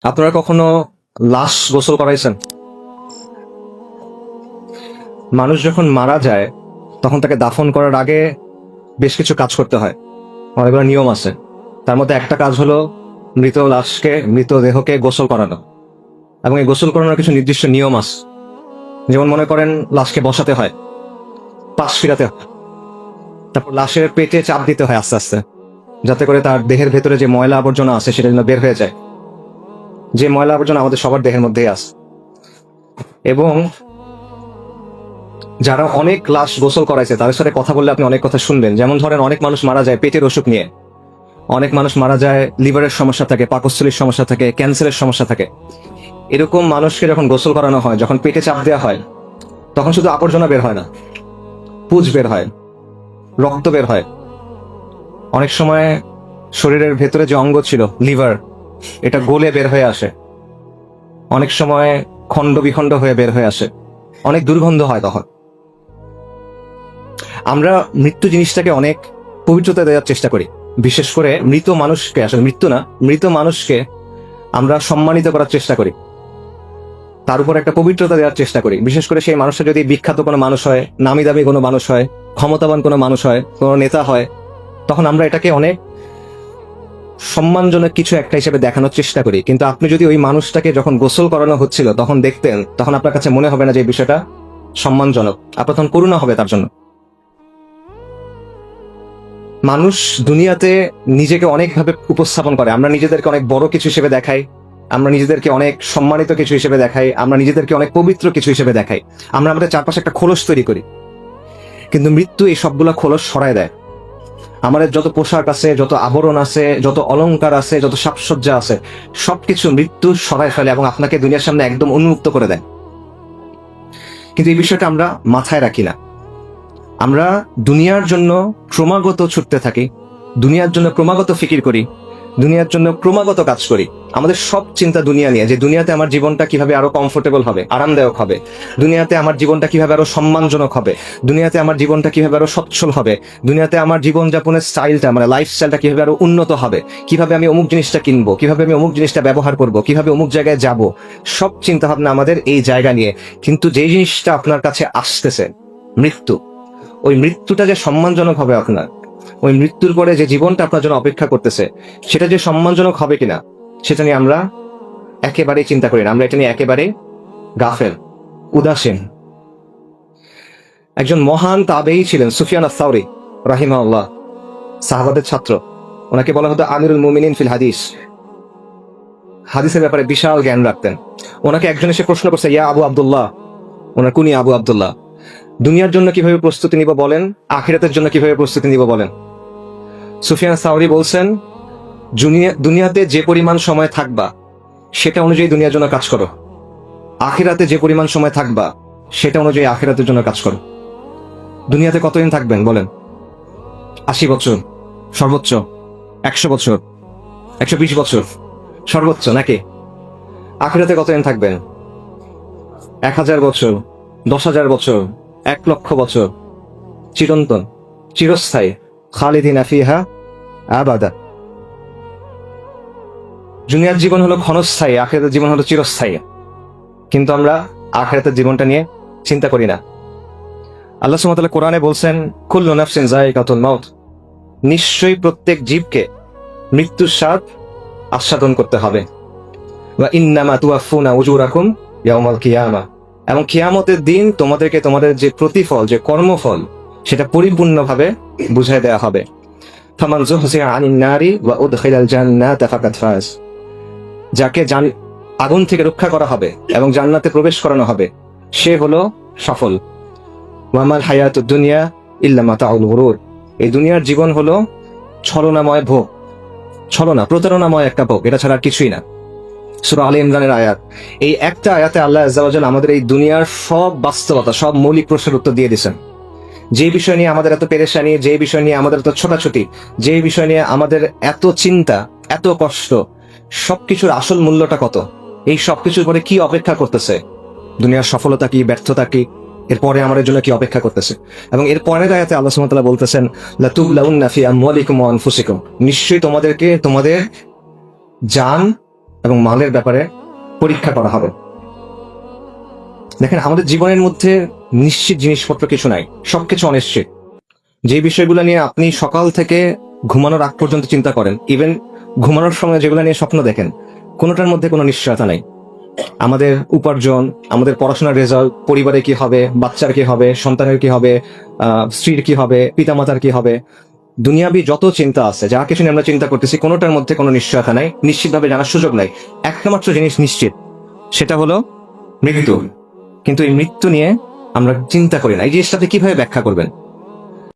আপনারা কখনো লাশ গোসল করাইছেন? মানুষ যখন মারা যায় তখন তাকে দাফন করার আগে বেশ কিছু কাজ করতে হয়, অনেকগুলো নিয়ম আছে। তার মধ্যে একটা কাজ হলো মৃতদেহকে গোসল করানো, এবং এই গোসল করানোর কিছু নির্দিষ্ট নিয়ম আছে। যেমন মনে করেন, লাশকে বসাতে হয়, পাশ ফিরাতে হয়, তারপর লাশের পেটে চাপ দিতে হয় আস্তে আস্তে, যাতে করে তার দেহের ভেতরে যে ময়লা আবর্জনা আছে সেটা যেন বের হয়ে যায়। যে ময়লা আবর্জনা আমাদের সবার দেহের মধ্যেই আছে। এবং যারা অনেক লাশ গোসল করাইছে তাদের সাথে কথা বললে আপনি অনেক কথা শুনবেন। যেমন ধরেন, অনেক মানুষ মারা যায় পেটের অসুখ নিয়ে, অনেক মানুষ মারা যায় লিভারের সমস্যা থাকে, পাকস্থলীর সমস্যা থাকে, ক্যান্সারের সমস্যা থাকে। এরকম মানুষকে যখন গোসল করানো হয়, যখন পেটে চাপ দেওয়া হয়, তখন শুধু আবর্জনা বের হয় না, পুজ বের হয়, রক্ত বের হয়। অনেক সময় শরীরের ভেতরে যে অঙ্গ ছিল লিভার, এটা গলে বের হয়ে আসে। অনেক সময় খণ্ড বিখণ্ড হয়ে বের হয়ে আসে, অনেক দুর্গন্ধ হয়। তখন আমরা মৃত্যু জিনিসটাকে অনেক পবিত্রতা দেওয়ার চেষ্টা করি। বিশেষ করে মৃত মানুষকে, আসলে মৃত্যু না, মৃত মানুষকে আমরা সম্মানিত করার চেষ্টা করি, তার উপর একটা পবিত্রতা দেওয়ার চেষ্টা করি। বিশেষ করে সেই মানুষটা যদি বিখ্যাত কোনো মানুষ হয়, নামি দামি কোনো মানুষ হয়, ক্ষমতাবান কোনো মানুষ হয়, কোনো নেতা হয়, তখন আমরা এটাকে অনেক সম্মানজনক কিছু একটা হিসেবে দেখানোর চেষ্টা করি। কিন্তু আপনি যদি ওই মানুষটাকে যখন গোসল করানো হচ্ছিল তখন দেখতেন, তখন আপনার কাছে মনে হবে না যে এই বিষয়টা সম্মানজনক, আপনার তখন করুণা হবে তার জন্য। মানুষ দুনিয়াতে নিজেকে অনেকভাবে উপস্থাপন করে। আমরা নিজেদেরকে অনেক বড় কিছু হিসেবে দেখাই, আমরা নিজেদেরকে অনেক সম্মানিত কিছু হিসেবে দেখাই, আমরা নিজেদেরকে অনেক পবিত্র কিছু হিসেবে দেখাই। আমরা আমাদের চারপাশে একটা খোলস তৈরি করি, কিন্তু মৃত্যু এই সবগুলা খোলস সরায় দেয়। আমাদের যত পোশাক আছে, যত আবরণ আছে, যত অলংকার আছে, যত সাজসজ্জা আছে, সবকিছু মৃত্যু সরায় ফেলে এবং আপনাকে দুনিয়ার সামনে একদম উন্মুক্ত করে দেয়। কিন্তু এই বিষয়টা আমরা মাথায় রাখি না। আমরা দুনিয়ার জন্য ক্রমাগত ছুটতে থাকি, দুনিয়ার জন্য ক্রমাগত ফিকির করি, দুনিয়ার জন্য ক্রমাগত কাজ করি। আমাদের সব চিন্তা দুনিয়া নিয়ে, যে দুনিয়াতে আমার জীবনটা কিভাবে আরো কমফোর্টেবল হবে, আরামদায়ক হবে, দুনিয়াতে আমার জীবনটা কিভাবে আরো সম্মানজনক হবে, দুনিয়াতে আমার জীবনটা কিভাবে আরো সচ্ছল হবে, দুনিয়াতে আমার জীবনযাপনের স্টাইলটা, মানে লাইফস্টাইলটা কিভাবে আরো উন্নত হবে, কিভাবে আমি অমুক জিনিসটা কিনবো, কিভাবে আমি অমুক জিনিসটা ব্যবহার করব, কিভাবে অমুক জায়গায় যাব। সব চিন্তা ভাবনা আমাদের এই জায়গা নিয়ে। কিন্তু যে জিনিসটা আপনার কাছে আসতেছে, মৃত্যু, ওই মৃত্যুটা যে সম্মানজনক হবে আপনার, ওই মৃত্যুর পরে যে জীবনটা আপনার জন্য অপেক্ষা করতেছে, সেটা যে সম্মানজনক হবে কিনা, সেটা নিয়ে আমরা একেবারেই চিন্তা করি না। আমরা এটা নিয়ে একেবারে গাফেল, উদাসীন। একজন মহান তাবেঈ ছিলেন সুফিয়ান আস-সাওরী রাহিমাহুল্লাহ, সাহাবাদের ছাত্র। ওনাকে বলা হতো আমিরুল মুমিনিন ফিল হাদিস। হাদিসের ব্যাপারে বিশাল জ্ঞান রাখতেন। ওনাকে একজন এসে প্রশ্ন করছে, ইয়া আবু আব্দুল্লাহ, ওনার কুনি আবু আব্দুল্লাহ, দুনিয়ার জন্য কিভাবে প্রস্তুতি নিব বলেন, আখিরাতের জন্য কিভাবে প্রস্তুতি নিব বলেন। সুফিয়ান সাওরী বলছেন, দুনিয়াতে যে পরিমাণ সময় থাকবা সেটা অনুযায়ী দুনিয়ার জন্য কাজ করো, আখিরাতে যে পরিমাণ সময় থাকবা সেটা অনুযায়ী আখিরাতের জন্য কাজ করো। দুনিয়াতে কতদিন থাকবেন বলেন? 80 বছর সর্বোচ্চ, 100 বছর, 120 বছর সর্বোচ্চ, নাকি? আখিরাতে কতদিন থাকবেন? 1000 বছর, 10,000 বছর, 1,00,000 বছর, চিরন্তন, চিরস্থায়ী, খালিদিনা ফিহা আবাদা। দুনিয়ার জীবন হলো ক্ষণস্থায়ী, আখিরাতের জীবন হলো চিরস্থায়ী। কিন্তু আমরা আখিরাতের জীবনটা নিয়ে চিন্তা করি না। আল্লাহ সুবহানাহু ওয়া তাআলা কোরআনে বলছেন, কুল্লু নাফসিন যায়িকাতুল মাউত, নিশ্চয়ই প্রত্যেক জীবকে মৃত্যুর স্বাদ আস্বাদন করতে হবে। ওয়া ইন্নামা তুওয়াফফুনা উজুরাকুম ইয়াউমাল কিয়ামা, এবং কিয়ামতের দিন তোমাদেরকে তোমাদের যে প্রতিফল, যে কর্মফল, সেটা পরিপূর্ণভাবে বুঝাই দেওয়া হবে। ফামান যুহজিয়া আনিন নারি ওয়া উদখিলাল জান্নাতা ফাকাদ ফাজ, যাকে আগুন থেকে রক্ষা করা হবে এবং জান্নাতে প্রবেশ করানো হবে, সে হলো সফল। ওয়ামাল হায়াতুদ দুনিয়া ইল্লা মাতাউল গুরুর, এই দুনিয়ার জীবন হলো ছলনাময় ভোগ, ছলনা, প্রতারণাময় একটা ভোগ, এটা ছাড়া আর কিছুই না। সূরা আলে ইমরানের আয়াত। এই একটা আয়াতে আল্লাহ আযজা ওয়া জাল্লা আমাদের এই দুনিয়ার সব বাস্তবতা, সব মৌলিক প্রশ্নের উত্তর দিয়ে দিয়েছেন। যে বিষয় নিয়ে আমাদের এত পেরেশানি, যে বিষয় নিয়ে আমাদের এত ছোটাছুটি, যে বিষয় নিয়ে আমাদের এত চিন্তা, এত কষ্ট, সবকিছুর আসল মূল্যটা কত, এই সবকিছুর পরে কি অপেক্ষা করতেছে, দুনিয়ার সফলতা কি, ব্যর্থতা কি, এরপরে আমাদের জন্য কি অপেক্ষা করতেছে। এবং এর পরের আয়াতে আল্লাহ সুবহানাহু ওয়া তাআলা বলতেছেন, লাতুবলাউন্না ফি আমওয়ালিকুম ওয়া আনফুসিকুম, নিশ্চয়ই তোমাদেরকে তোমাদের জান এবং মালের ব্যাপারে পরীক্ষা করা হবে। দেখেন, আমাদের জীবনের মধ্যে নিশ্চিত জিনিসপত্র কিছু নাই, সবকিছু অনিশ্চিত। যে বিষয়গুলো নিয়ে আপনি সকাল থেকে ঘুমানোর আগ পর্যন্ত চিন্তা করেন, ইভেন ঘুমানোর সময় যেগুলো নিয়ে স্বপ্ন দেখেন, কোনোটার মধ্যে কোনো নিশ্চয়তা নাই। আমাদের উপার্জন, আমাদের পড়াশোনার রেজাল্ট, পরিবারে কি হবে, বাচ্চার কি হবে, সন্তানের কি হবে, স্ত্রীর কি হবে, পিতামাতার কি হবে, দুনিয়াবি যত চিন্তা আছে, যা কিছু নিয়ে আমরা চিন্তা করতেছি, কোনোটার মধ্যে কোনো নিশ্চয়তা নাই, নিশ্চিতভাবে জানার সুযোগ নাই। একটা মাত্র জিনিস নিশ্চিত, সেটা হলো মৃত্যু। কিন্তু এই মৃত্যু নিয়ে আমরা চিন্তা করি না। এই জিনিসটাতে কিভাবে ব্যাখ্যা করবেন?